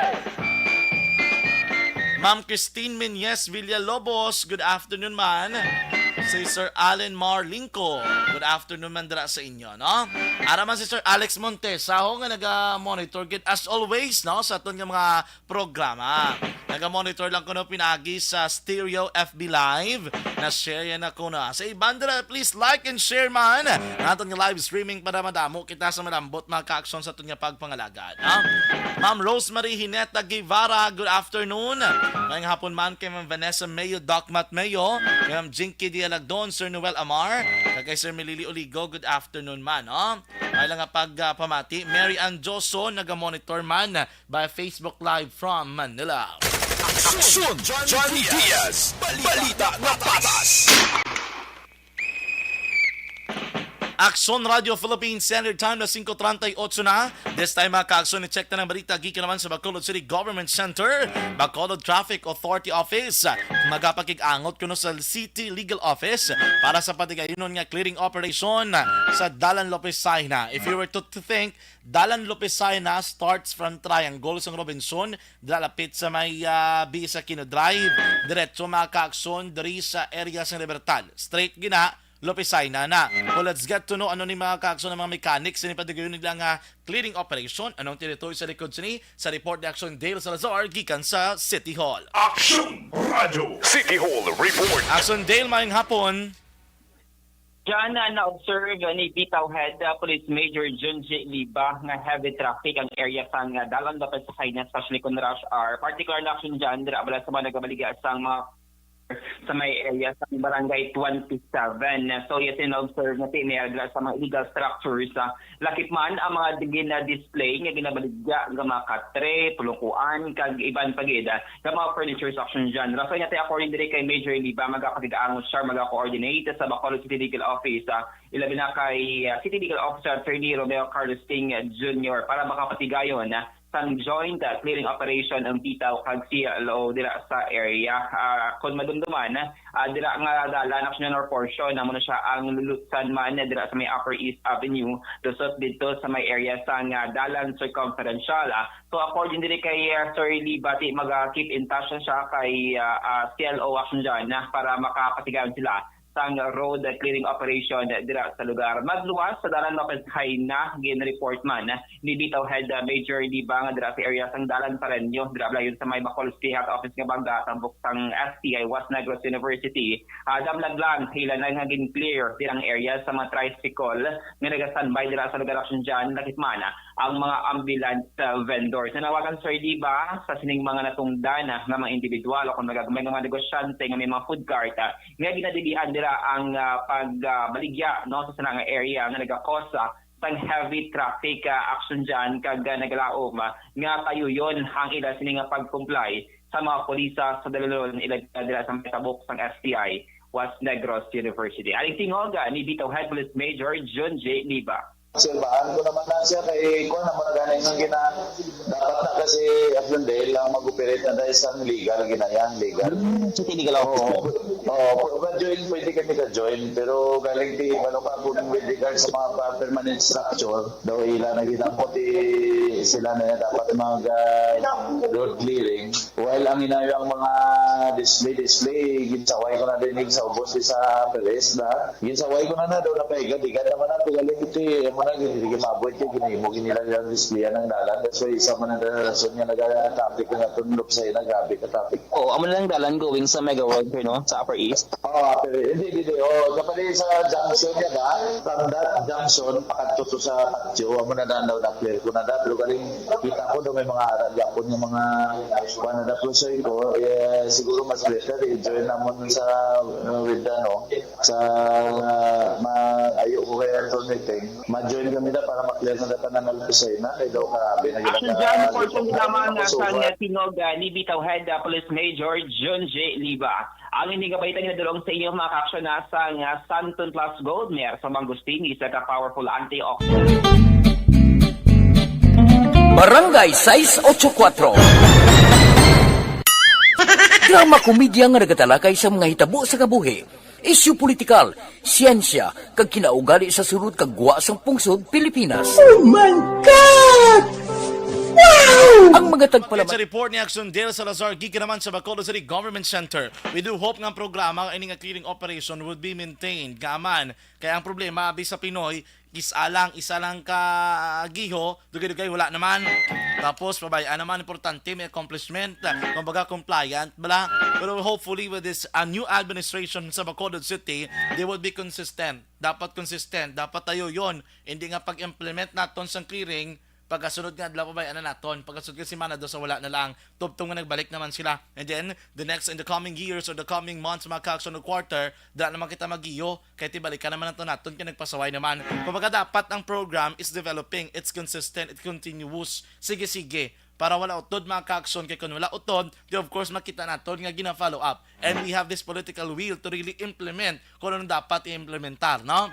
Ma'am Christine Menyes Villalobos, good afternoon man. Si Sir Allen Marlinko, good afternoon man dira sa inyo, no? Ara man si Sir Alex Montes, aho nga naga-monitor gid as always, no, sa aton nga mga programa. Naga-monitor lang ko no pinagi sa Stereo FB Live, na share yan ako na. Sa ibang dira, please like and share man aton nga live streaming para madamo kita sa malambot mga ka-aksyon sa aton nga pagpangalagad, no? Ma'am Rosemary Hineta Guevara, good afternoon. Ngayong hapon man kay Ma'am Vanessa Mayo, Doc Matt Mayo, kay Ma'am Jinky Dialagdon, Sir Noel Amar, kay Sir Melili Oligo, good afternoon man, no? May lang nga pagpamati. Mary Ann Joso, naga-monitor man by Facebook Live from Manila. Aksyon John Diaz, balita na patas. Aksyon Radio Philippines Standard Time na 5:38 na. This time mga ka-aksyon, i-check na ng balita gikan naman sa Bacolod City Government Center, Bacolod Traffic Authority Office. Magapakig-angot kuno sa City Legal Office para sa patigayonon nga clearing operation sa Dalan Lopez-Saina. If you were to think, Dalan Lopez-Saina starts from Triangle sa Robinson, dalapit sa may Bisa Kino Drive, diretso mga ka-aksyon diri sa area sa Libertad. Straight gina Lopez-Saina na. Well, let's get to know ano ni mga kaakson ng mga mechanics sa nipadigayon nilang clearing operation. Anong territory sa likod sini? Sa report ni Action Dale Salazar, gikan sa City Hall. Action Radio City Hall Report. Action Dale, mayong hapon. Diyan na-observe ni Bitaw Head Police Major Jun J. Liba nga heavy traffic ang area sa Dalan Lopez-Saina, especially kung rush hour. Particular na action dyan, abala sa mga nagabaliga sa mga sa may area sa barangay 27. So yes, in-observe na tinayagla sa mga illegal structures. Lakip man ang mga digin na display nga ginabaligya ng mga katre, pulukuan, kag iban pagida ng mga furniture section dyan. Raso niya tayo according dire kay Major Liba, magkakatigaangon siya, magka-coordinate sa Bacolod City Legal Office. Ilabi na kay City Legal Officer Attorney Romeo Carlos Ting Jr. para makapatigayon sang joint clearing operation ang Bitaw kag CLO dira sa area. Kung madumduman, dira nga dala national portion na muna siya ang lulutsan man dira sa may Upper East Avenue dusot dito sa may area sa Dalan Circumferential. So according dire kay Sir Libati, mag-keep in touch siya kay CLO action dyan para makapatigayon sila sang road clearing operation dira sa lugar. Magluwas sa Dalan Lopez High na gin-report man ni Bitaw Head Major Libang dira sa area sang Dalan Pareño dira layon sa may Bacolod State Health Office nga bangga tambok sang STI Was Negros University. Damlag lang hila na nga gin-clear dirang area sa mga tricycle nga nagastanbay dira sa lugar action dyan nakitmana ang mga ambulance vendors. Nanawagan Sir Liba sa sining mga natungdan nga mga individual o kung may mga negosyante nga may mga food cart nga ginadilian dira ang pagbaligya no sa sanang area nga nagakosa sang heavy traffic action dyan kag nagalaom nga kayuyon ang ila sining pag-comply sa mga polisa sa dalalon ila dira sa tabok sang STI Was Negros University. Aling tingog ni Bitaw Head Police Major John J. Liba. Silbahan ko naman na siya kay Kwan naman na ganing ng dapat na kasi Afyon Dale lang mag-operate na dahil sa legal ginayang legal. So legal ako. Join pwede kami ka-join pero galing ti ano pa kung with regards sa mga permanent structure daw ila na ginapot sila na dapat mag road clearing while ang inayang mga display ginsaway ko na dinig sa ubos sa Perez na ginsaway ko na daw na paigad naman na galing iti hindi mabuhat yung ginimo nila yung display ng dalan. That's why isa man ang rason nga nag-traffic na tunlop sa'yo na gabi ka traffic. Amo na lang dalan going sa Mega World no? Sa Upper East? Pero hindi. Kapag sa junction niya na, from that junction, pakatuto sa patio, amo na daw na clear ko na daw. Pero galing kita ko daw may mga arad yapon yung mga na daw sa'yo ko, siguro mas better, i-join naman sa with sa ayaw ko kaya meeting. Join kami na para maklear na data na nalpisay na kay daw karabi na action dyan, portion lamang sa tinog ni Bitaw Head Police Major John J. Liba. Ang hindi kabaitan na dulong sa inyo mga ka-action na sa Santon Plus Gold Mer sa Mangustin isa ka powerful antioxidant. Barangay 684 Drama komedya nga nagatalakay sa mga hitabo sa kabuhi. Isyu politikal, siyensya, kag kinaugali sa surut kag guwa sang pungsod Pilipinas. Oh my God! Wow! Ang mga tagpalaman... Sa report ni Action Dale Salazar, gika naman sa Bacolod City Government Center. We do hope ng programa ang ining clearing operation would be maintained. Gaman, kaya ang problema, abi sa Pinoy, isa lang ka giho, dugay-dugay wala naman. Tapos, pabayaan naman, importante, may accomplishment, kumbaga compliant, bala. Pero hopefully with this new administration sa Bacolod City, they will be consistent. Dapat consistent, dapat tayo yon. Hindi nga pag-implement naton sa clearing, pagkasunod nga adlaw pa ba naton, pagkasunod nga si Manado sa wala na lang, tubtong nga nagbalik naman sila. And then in the coming years or the coming months mga kaakson quarter, dahil naman kita magiyo, kaya tibalikan naman naton kaya nagpasaway naman. Kumbaga dapat ang program is developing, it's consistent, it's continuous, sige para wala utod mga kaakson, kaya kung wala utod, di of course makita naton nga gina-follow up. And we have this political will to really implement kung ano dapat i-implementar, no?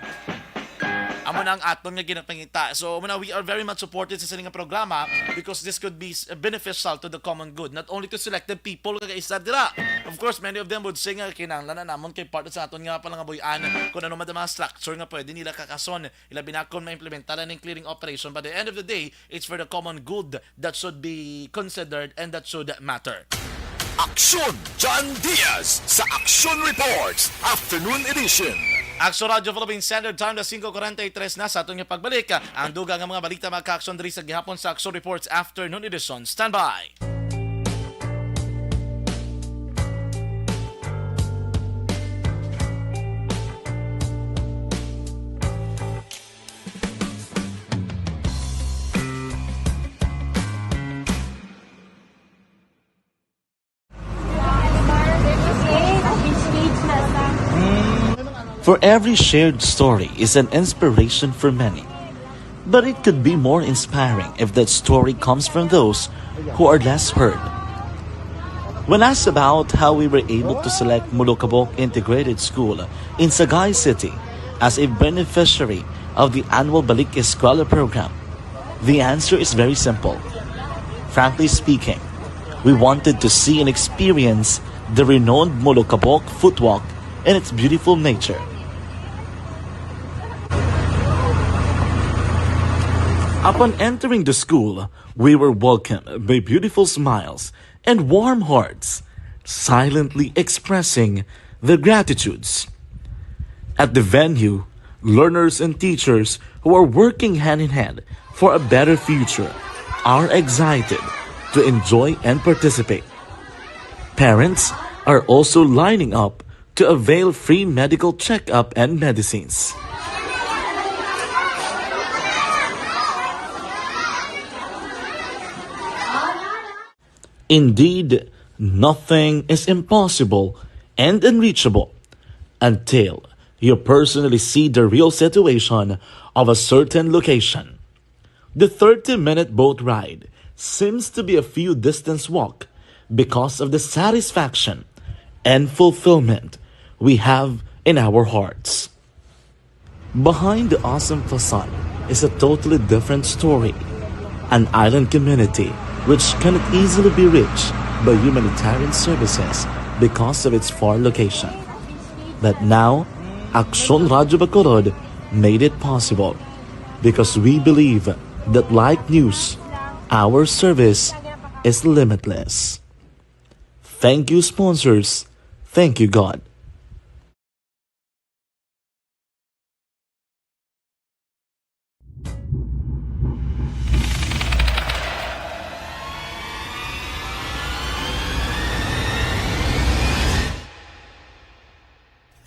Amo na ang aton nga ginapangita. So, we are very much supported sa sining programa because this could be beneficial to the common good. Not only to selected people kagaisa dira. Of course, many of them would say nga kinahanglan na namon kay part sa aton nga palangaboy-an kung ano man mga structure nga pwede nila kakason. Ila binakon ma-implementaran ng clearing operation. But at the end of the day, it's for the common good that should be considered and that should matter. Aksyon John Diaz sa Action Reports Afternoon Edition. Action Radio Philippine Standard Time na 5:43 na sa atong pagbalik. Ang dugang mga balita mga ka-action diri sa gihapon sa Action Reports Afternoon Edition. Stand by. For every shared story is an inspiration for many. But it could be more inspiring if that story comes from those who are less heard. When asked about how we were able to select Mulukabok Integrated School in Sagay City as a beneficiary of the annual Balik Eskwela program, the answer is very simple. Frankly speaking, we wanted to see and experience the renowned Mulukabok footwalk and its beautiful nature. Upon entering the school, we were welcomed by beautiful smiles and warm hearts, silently expressing their gratitudes. At the venue, learners and teachers who are working hand in hand for a better future are excited to enjoy and participate. Parents are also lining up to avail free medical checkup and medicines. Indeed, nothing is impossible and unreachable until you personally see the real situation of a certain location. The 30-minute boat ride seems to be a few distance walk because of the satisfaction and fulfillment we have in our hearts. Behind the awesome facade is a totally different story. An island community which cannot easily be reached by humanitarian services because of its far location. But now, Aksyon Radyo Bacolod made it possible because we believe that like news, our service is limitless. Thank you, sponsors. Thank you, God.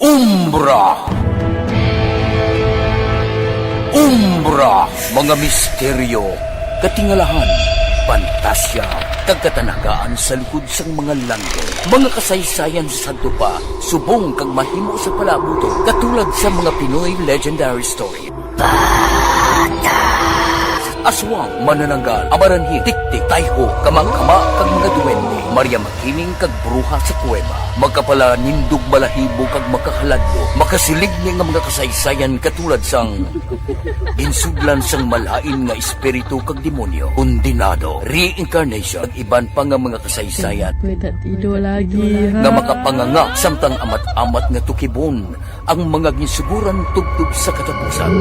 Umbra! Umbra! Mga misteryo, katingalahan, pantasya, kagkatanagaan sa likod sang mga langit. Mga kasaysayan sa pa, subong kag mahimo sa palabuto, katulad sa mga Pinoy legendary story. Aswang, manananggal, amaranhi, tiktik, tayho, kamangkama, kag mga duwende, Maria Makining kag bruha sa kuweba, magkapala nindog balahibo kag makahaladlo, makasilig niya nga mga kasaysayan katulad sang ginsudlan sang malain nga espiritu kag demonyo, kondinado, reincarnation, kag iban pa nga mga kasaysayan nga makapanganga samtang amat-amat nga tukibon ang mga ginsuguran tugtog sa katapusan.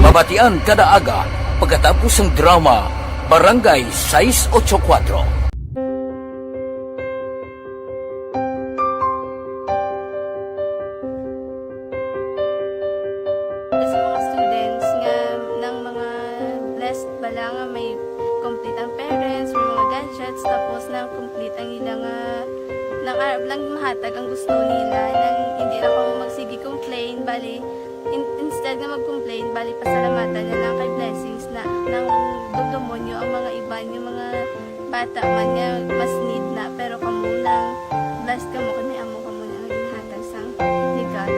Mabatian kada aga pagkatapos ng drama Barangay 684. Sa mga students nga ng mga blessed bala nga may complete ang parents, may mga gadgets, tapos na complete ang ilang nang arab lang mahatag ang gusto nila nang hindi na ako magsigi complain, bali instead na mag-complain, bali pasalamatan na lang kay blessings na nang demonyo ang mga iba, yung mga bata man nga mas need na, pero kamo lang blessed kamo kami amo kamo na naging hatag sang ni God.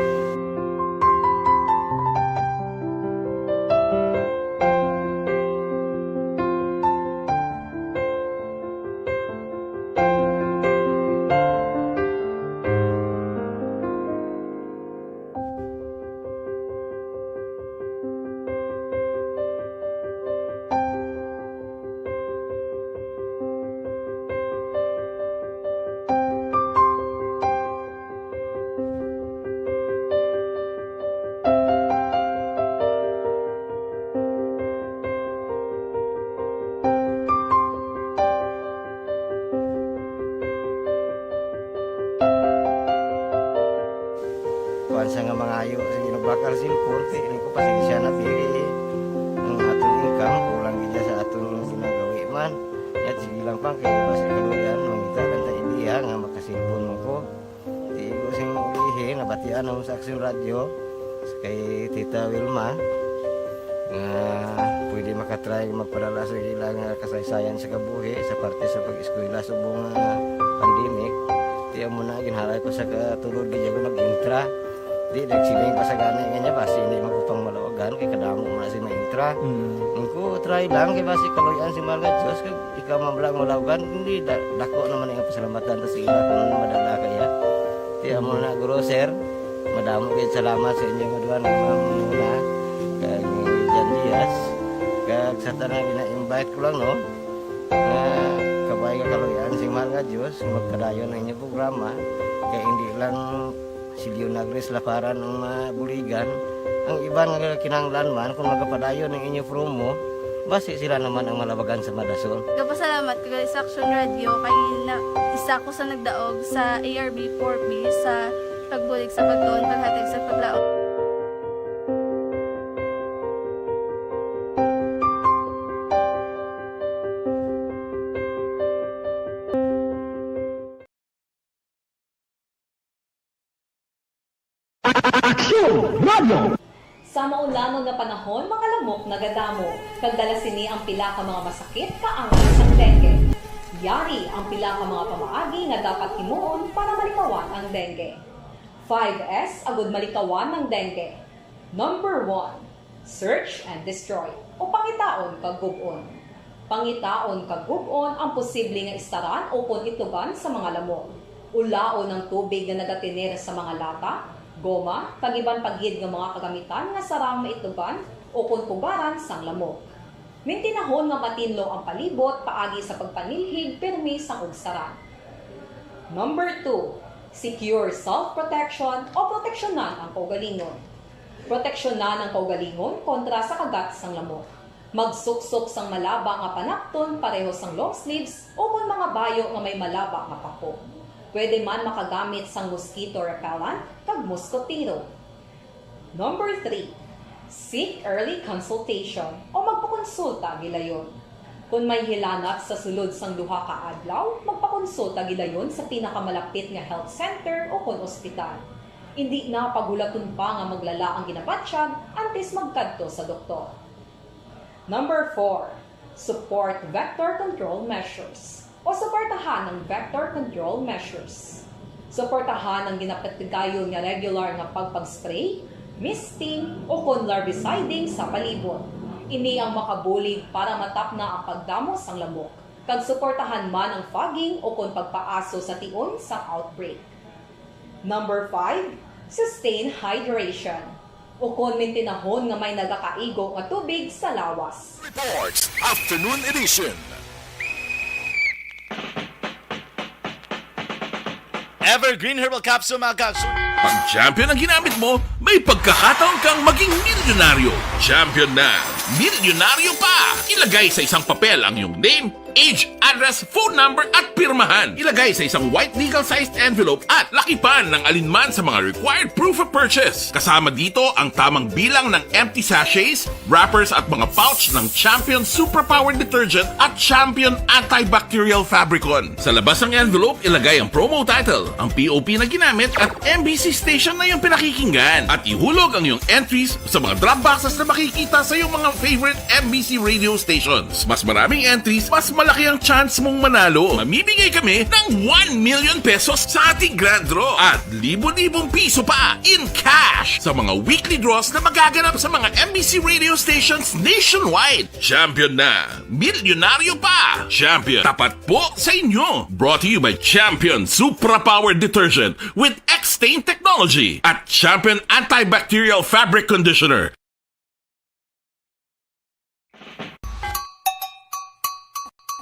Kuan sa nga mga ayo sa ginabakal silpon ini ko pasensya na pili ang atong income kulang gid sa atong ginagawi man at sige lang pang kay basi kaluyan mangita kan ta ideya nga makasilpon mo ko di ko sing ulihi nabatian ang sa Aksyon Radyo kay Tita Wilma nga pwede makatry magpadala sa ilang kasaysayan sa kabuhi sa parte sa pag-eskwela subong pandemic di mo na ginhalay ko sa katulod gid ko nag-intra. Di nagsiling pa sa gani nga basi hindi magupang malawagan kay kadamo mo na si maintra. Ingko try lang kay basi kaluyan si Malga Diyos kay ikaw mablang malawagan hindi dako naman ang pasalamatan ta sa ila kung madala kaya. Di amo na guro sir. Madamo kay salamat sa inyo nga duha nagmamuna kag Jan Diaz kag sa tanang ina-invite ko lang no. Kabay ka kaluyan si Malga Diyos magkadayon ang inyong programa kay hindi lang si Leonagres laparan ng buligan ang iba nga kinanglan man kung magapadayon ng inyo promo basi sila naman ang malabagan sa Madasol. Kapasalamat ko sa Action Radio kay na isa ko sa nagdaog sa ARB 4B sa pagbulig sa pagtuon paghatag sa paglaom. Sa maulamang nga panahon, mga lamok nagadamo. Kagdala sini ang pila ka mga masakit kaangat sang dengue. Yari ang pila ka mga pamaagi nga dapat himuon para malikawan ang dengue. 5S agud malikawan ng dengue. Number 1, search and destroy o pangitaon kag gub-on. Pangitaon kag gub-on ang posible nga istaran o kon ituban sa mga lamok. Ulaon ng tubig nga nagatinir sa mga lata, goma, tagiban paghid ng mga kagamitan nga sarang maituban o kuntugaran sang lamok. Mintinahon nga matinlo ang palibot paagi sa pagpanilhig permi sang ugsaran. Number 2, secure self-protection o proteksyonan ang kaugalingon. Proteksyonan ang kaugalingon kontra sa kagat sang lamok. Magsuksok sang malaba nga panakton pareho sang long sleeves o kung mga bayo nga may malaba nga pako. Pwede man makagamit sang mosquito repellent kag mosquitero. Number 3, seek early consultation o magpakonsulta gilayon. Kung may hilanat sa sulod sang duha ka adlaw, magpakonsulta gilayon sa pinakamalapit nga health center o kon ospital. Hindi na pagulaton pa nga maglala ang ginabatsyag antes magkadto sa doktor. Number 4, support vector control measures o suportahan ng vector control measures. Suportahan ang ginapatigayon nga regular nga pagpag-spray, misting o kon larviciding sa palibot. Ini ang makabulig para matapna ang pagdamo sang lamok. Kag suportahan man ang fogging o kon pagpaaso sa tion sa outbreak. Number 5, sustain hydration o kon mintinahon nga may nagakaigo nga tubig sa lawas. Reports, Afternoon Edition. Evergreen Herbal Capsule, mga kaksun. Pag champion ang ginamit mo, may pagkakataon kang maging milyonaryo. Champion na, milyonaryo pa! Ilagay sa isang papel ang iyong name, age, address, phone number at pirmahan. Ilagay sa isang white legal-sized envelope at lakipan ng alinman sa mga required proof of purchase. Kasama dito ang tamang bilang ng empty sachets, wrappers at mga pouch ng Champion Superpower Detergent at Champion Antibacterial Fabricon. Sa labas ng envelope, ilagay ang promo title, ang POP na ginamit at MBC station na iyong pinakikinggan. At ihulog ang iyong entries sa mga drop boxes na makikita sa iyong mga favorite MBC radio stations. Mas maraming entries, mas malaki ang chance mong manalo. Mamimigay kami ng 1 million pesos sa ating grand draw at libo-libong piso pa in cash sa mga weekly draws na magaganap sa mga MBC radio stations nationwide. Champion na, milyonaryo pa. Champion, tapat po sa inyo. Brought to you by Champion Superpower Detergent with X-Stain Technology at Champion Antibacterial Fabric Conditioner.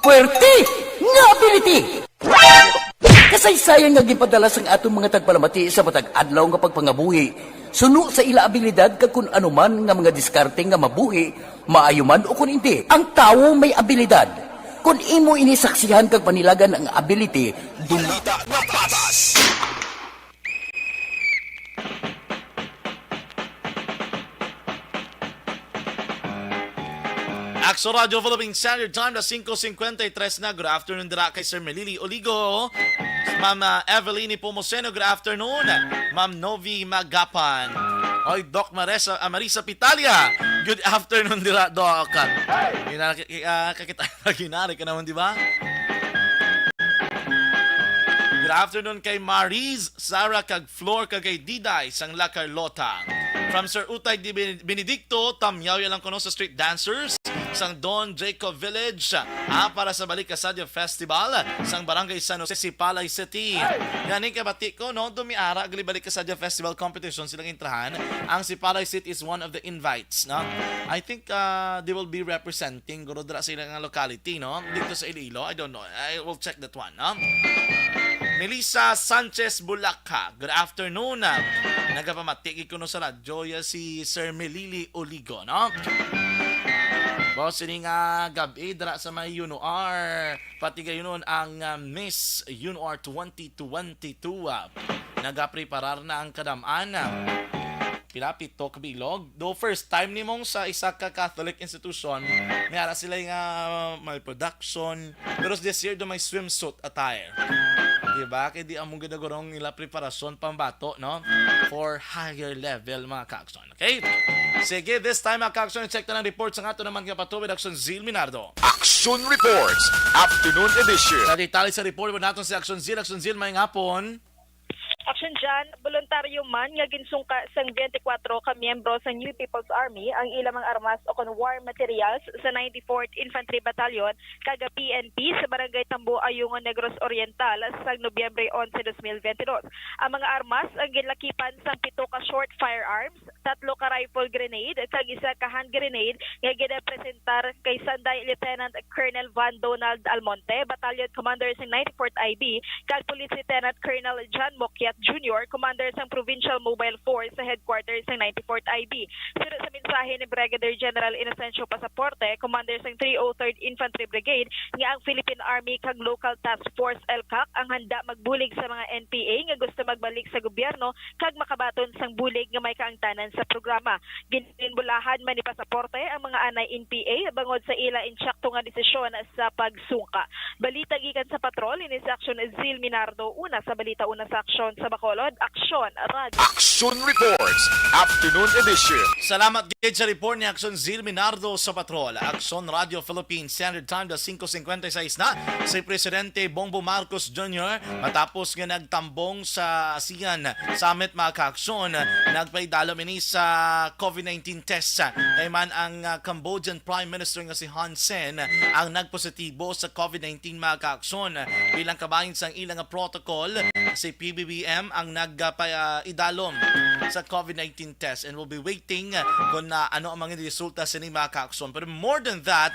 Puwerte nga ability! Kasaysayan nga gipadala sang atong mga tagpalamati sa matag adlaw nga pagpangabuhi. Suno sa ila abilidad kag kun anuman nga mga diskarte nga mabuhi, maayo man o kun hindi. Ang tawo may abilidad. Kung imo inisaksihan kag panilagan ang ability, Balita na patas. Axo Radio Philippine Standard Time na 5:53 na. Good afternoon dira kay Sir Melili Oligo. Ma'am Evelyn Pomoseno, good afternoon. Ma'am Novi Magapan. Oy, Doc Marisa Pitalia. Good afternoon dira, Doc. Kakita ginari ka naman, di ba? Good afternoon kay Mariz, Sarah kag Flor kag kay Diday sang La Carlota. From Sir Utay Di Benedicto, tamyaw lang kuno sa Street Dancers sang Don Jacob Village para sa Balik Kasadya Festival sang Barangay San Jose, Sipalay City. Ganing kabati ko no, dumiara gali Balik Kasadya Festival competition silang intrahan. Ang Sipalay City is one of the invites, no? I think they will be representing guro dira sa ilang locality, no? Dito sa Iloilo, I don't know. I will check that one, no? Melissa Sanchez Bulaca, good afternoon. Nagapamati ko no sa radyo si Sir Melili Oligo, no? Boss, ini nga gabi dara sa may UNOR. Pati gayon ang Miss UNOR 2022. Nagapreparar na ang kadamaan. Pinapito kabilog. Though first time ni mong sa isa ka Catholic institution, may ara sila nga may production. Pero this year do may swimsuit attire. Diba? Kaya di among ginagurong nila preparasyon pambato, no? For higher level, mga kaakson. Okay? Sige, this time, mga kaakson, check na ng report sa nga ito naman kapatubid, Action Zil Minardo. Action Reports, Afternoon Edition. Sa detalye sa report, natin si Action Zil, may ngapon. Action dyan, voluntaryo man nga ginsungka sang 24 ka miyembro sa New People's Army ang ilang mga armas o kon war materials sa 94th Infantry Battalion kaga PNP sa Barangay Tambo Ayungon, Negros Oriental sa Nobyembre 11, 2022. Ang mga armas ang ginlakipan sa 7 ka short firearms, 3 ka rifle grenade kag 1 ka hand grenade nga ginepresentar kay Sanday Lieutenant Colonel Van Donald Almonte, Battalion Commander sa 94th IB, kag Police Lieutenant Colonel John Mokyat Jr., Commander sa Provincial Mobile Force sa headquarters ng 94th IB. Sunod sa mensahe ni Brigadier General Inocencio Pasaporte, Commander sa 303rd Infantry Brigade, nga ang Philippine Army kag Local Task Force LCAC ang handa magbulig sa mga NPA nga gusto magbalik sa gobyerno kag makabaton sang bulig nga may kaangtanan sa programa. Ginbulahan man ni Pasaporte ang mga anay NPA bangod sa ila insyakto nga desisyon sa pagsungka. Balita gikan sa patrol ini sa Action Zil Minardo, una sa balita, una sa aksyon sa Bacolod, Aksyon Radio. Action Reports, Afternoon Edition. Salamat gid sa report ni Action Zil Minardo sa patrol. Action Radio Philippines Standard Time, 5:56 na. Si Presidente Bongbong Marcos Jr. matapos nga nagtambong sa ASEAN Summit, mga kaaksyon, nagpaidalo ini sa COVID-19 test. Kay man ang Cambodian Prime Minister nga si Hun Sen ang nagpositibo sa COVID-19, mga kaaksyon. Bilang kabahin sa ilang protocol, si PBBM ang nagpaidalom sa COVID-19 test and will be waiting kung ano ang mga resulta sa ni mga kaakson. Pero more than that,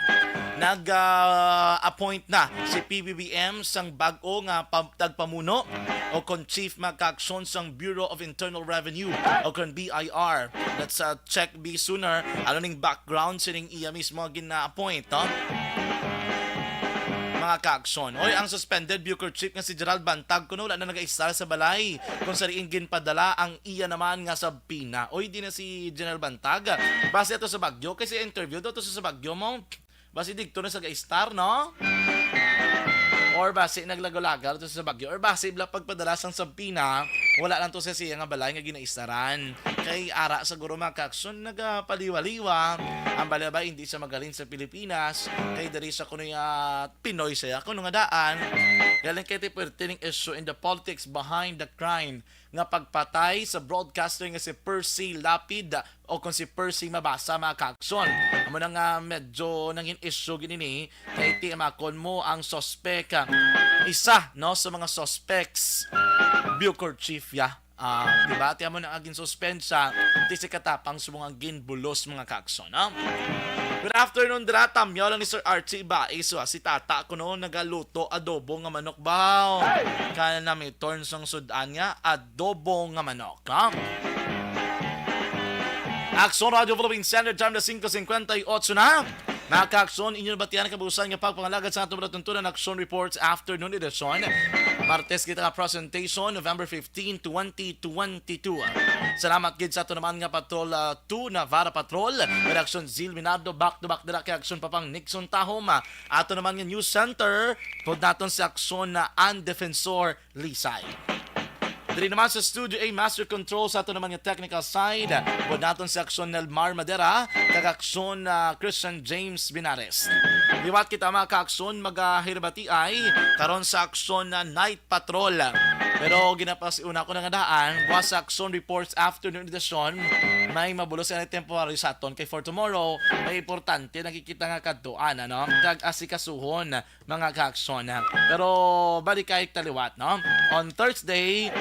nag-appoint na si PBBM sang bag-o nga tagpamuno o kon chief mga kaakson sang Bureau of Internal Revenue o kon BIR. Let's check be sooner ano ning background sa ning iya mismo gina-appoint, no? Mga kaakson. Oy, ang suspended Bucor chief nga si Gerald Bantag kuno wala na nag-istar sa balay kung sariin ginpadala ang iya naman nga sa Pina. Oy, di na si General Bantag. Base ito sa Bagyo kasi interview daw to sa Bagyo mo. Base dikto na sa ga-istar, no? Or base naglagolagal to sa Bagyo or base bla pagpadala sang sa Pina, wala lang to sa siya nga balay nga ginaistaran. Kay ara sa guro mga kaakson nagapaliwaliwa ang balabay hindi sa magaling sa Pilipinas kay dari sa kuno Pinoy siya kuno nga daan galing kay pertaining issue in the politics behind the crime nga pagpatay sa broadcaster nga si Percy Lapid o kung si Percy Mabasa, mga kaakson. Amo na nga medyo nangin issue ginini kay tiamakon mo ang suspect, isa no sa mga suspects Bucor chief diba? Tiyan mo na aging suspensa di si katapang sumang ginbulos, mga kaakson, no? Good afternoon, dira tamyaw lang ni Sir Archie Baiso. Si tata ko noon nagaluto adobo nga manok baw. Kaya na may torn sang sudan nga adobo nga manok, ha? Action Radio Philippines Standard Time na 5:58 na. Mga kaakson, inyo nabatian ang kabuusan nga pagpangalagad sa atong natuntunan Action Reports Afternoon Edition. Martes kita nga presentation, November 15, 2022. Salamat gid sa ato naman nga Patrol 2 Navarra Patrol. Redaksyon Zil Minardo, back-to-back dira kay Action Papang Nixon Tahom. Ato naman nga News Center, pod naton sa Action na Defensor Lisay. Diri naman sa Studio A Master Control sa ato naman yung technical side. Pod naton sa Aksyon Nelmar Madera, kag Aksyon Christian James Binares. Liwat kita mga ka-aksyon magahirbati ay karon sa Aksyon Night Patrol. Pero ginapasiuna ko na nga daan, buwas sa Action Reports Afternoon Edition, may mabulos na temporary sa aton. Kay for tomorrow, may importante nakikita nga kadtuan, no? Kag asikasuhon mga ka-aksyon. Pero balik kay taliwat, no? On Thursday,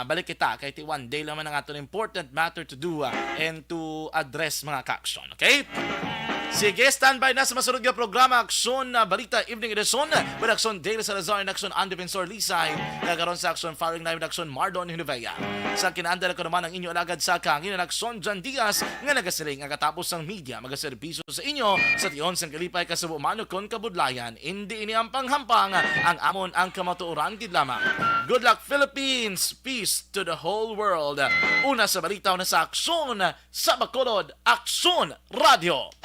balik kita kay one day lang man ang aton important matter to do and to address, mga ka-aksyon. Okay? Sige, standby na sa masunod nga programa Aksyon na Balita Evening Edition with Aksyon Dale Salazar and Aksyon Andy Vinsor Lisay kagaron sa Aksyon Firing Line with Aksyon Mardon Hinubaya. Sa kinaandala ko naman ang inyo alagad sa kangin ng Aksyon John Diaz nga nagasiling ang katapos ng media magaserbisyo sa inyo sa tion sang kalipay kasabo mano kon kabudlayan hindi ini ang panghampang ang amon ang kamatuoran gid lamang. Good luck Philippines, peace to the whole world. Una sa balita na sa Aksyon sa Bacolod, Aksyon Radio.